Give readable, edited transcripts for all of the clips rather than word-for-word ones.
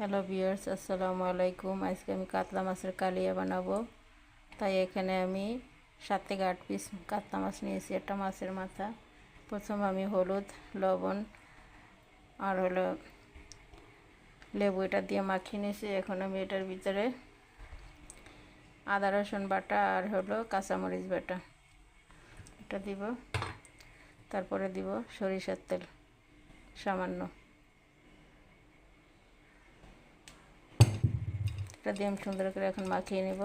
Hello viewers, আসসালামু আলাইকুম। আজকে আমি কাতলা মাছের কালিয়া বানাবো। তাই এখানে আমি 7 থেকে 8 পিস কাতলা মাছ নিয়েছি, একটা মাছের মাথা। প্রথমে আমি হলুদ, লবণ আর লেবু এটা দিয়ে মাখিয়ে নিয়েছি। এখন আমি এটার ভিতরে আদা রসুন বাটা আর কাঁচামরিচ বাটা এটা দিব। তারপরে দিব সরিষার তেল সামান্য। এটা দিয়ে আমি সুন্দর করে এখন মাখিয়ে নেব।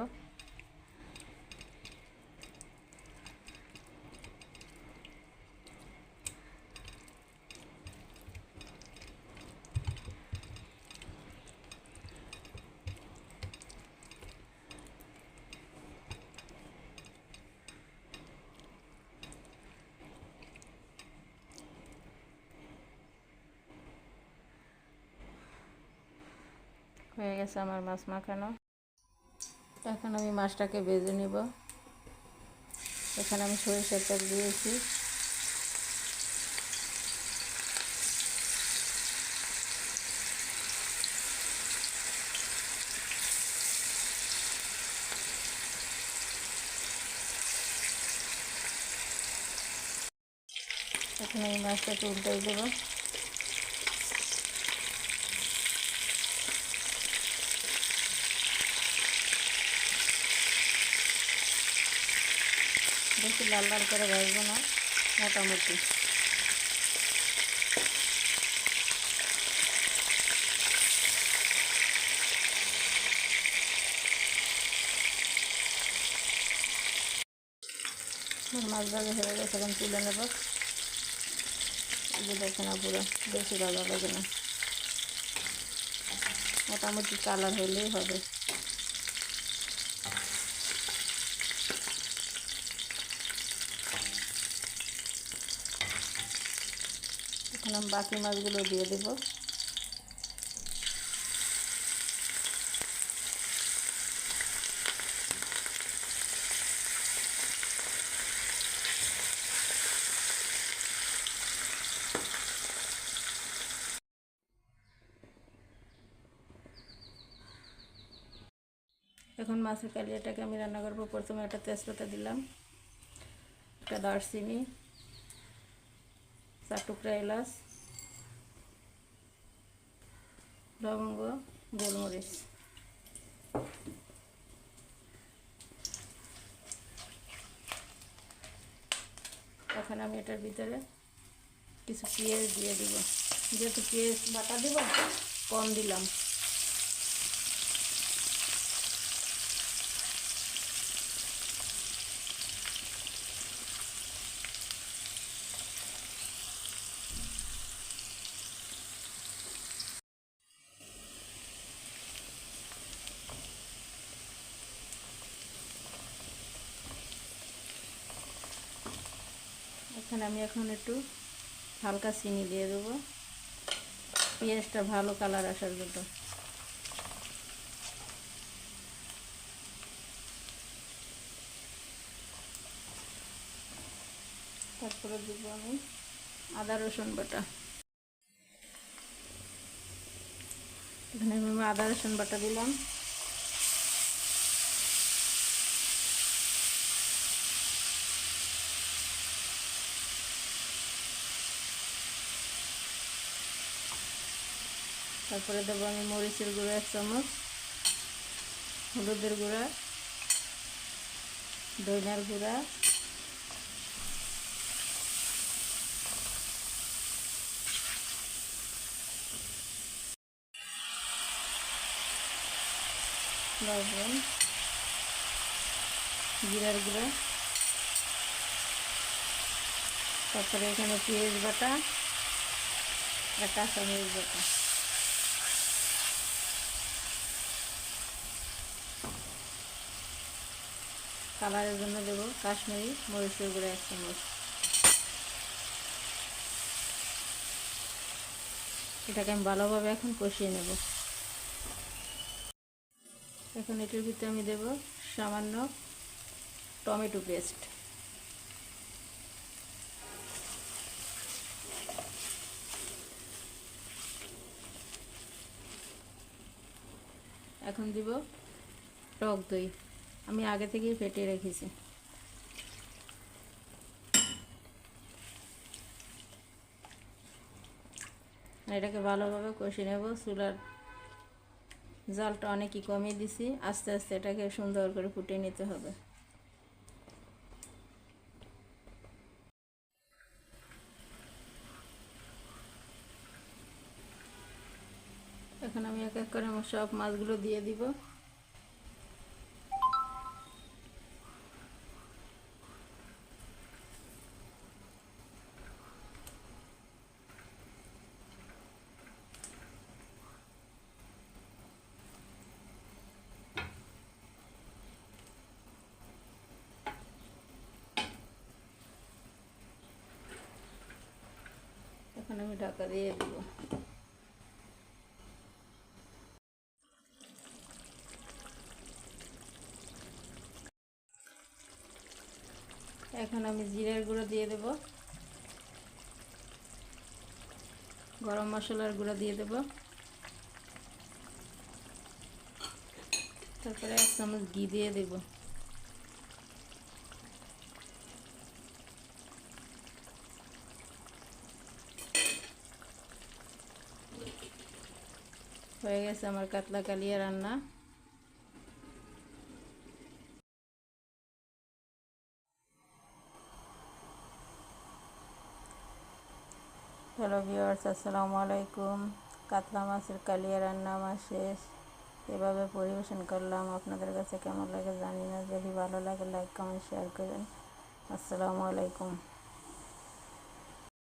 হয়ে গেছে আমার মাছ মাখানো। এখন আমি মাছটাকে ভেজে নেব। এখানে আমি সরিষার তেল দিয়েছি। এখন এই মাছটাকে উল্টাই দেব। বেশি লাল লাল করে ভাজবো না, মোটামুটি। মাছ ভাজা হয়ে গেছে, এখন তুলে নেব। এই যে দেখে না, পুরো বেশি ভাজা লাগে না, মোটামুটি কালার হলেই হবে। এখন আমি বাকি মাছগুলো দিয়ে দেব। এখন মাছের কালিয়াটাকে আমি রান্না করব। প্রথমে একটা তেজপাতা দিলাম, একটা দারচিনি, 4 টুকরা এলাচ, লবঙ্গ, গোলমরিচ। এখন আমি এটার ভিতরে কিছু পেঁয়াজ দিয়ে দিব। যেহেতু পেঁয়াজ বাটা দিব, কম দিলাম। এখানে আমি এখন একটু হালকা চিনি দিয়ে দেবো, পেঁয়াজটা ভালো কালার আসার জন্য। তারপরে দেব আমি আদা রসুন বাটা। এখানে আমি আদা রসুন বাটা দিলাম। তারপরে দেবো আমি মরিচের গুঁড়া 1 চামচ, হলুদের গুঁড়া, ধনিয়ার গুঁড়া, লবণ, জিরার গুঁড়া। তারপরে এখানে পেঁয়াজ বাটা আর কাঁচামরিচ বাটা। কালারের জন্য দেবো কাশ্মীরি মরিচের গুঁড়া 1 চামচ। এটাকে আমি ভালোভাবে এখন কষিয়ে নেব। এখন এটার ভিতরে আমি দেব সামান্য টমেটো পেস্ট। এখন দিব টক দই, আমি আগে থেকেই ফেটে রেখেছি। এটাকে ভালোভাবে কষিয়ে নেব। চুলার জালটা অনেকই কমিয়ে দিছি, আস্তে আস্তে এটাকে সুন্দর করে ফুটিয়ে নিতে হবে। এখন আমি এক এক করে আমার সব মাছগুলো দিয়ে দিব। এখন আমি ঢাকা দিয়ে দিব। এখন আমি জিরার গুঁড়ো দিয়ে দেব, গরম মশলার গুঁড়ো দিয়ে দেব, তারপরে 1 চামচ ঘি দিয়ে দেব। হয়ে গেছে আমার কাতলা কালিয়া রান্না। হ্যালো ভিউয়ার্স, আসসালামু আলাইকুম। কাতলা মাছের কালিয়া রান্না আমার শেষ। এভাবে পরিবেশন করলাম, আপনাদের কাছে কেমন লাগে জানি না। যদি ভালো লাগে লাইক কমেন্ট শেয়ার করেন। আসসালামু আলাইকুম।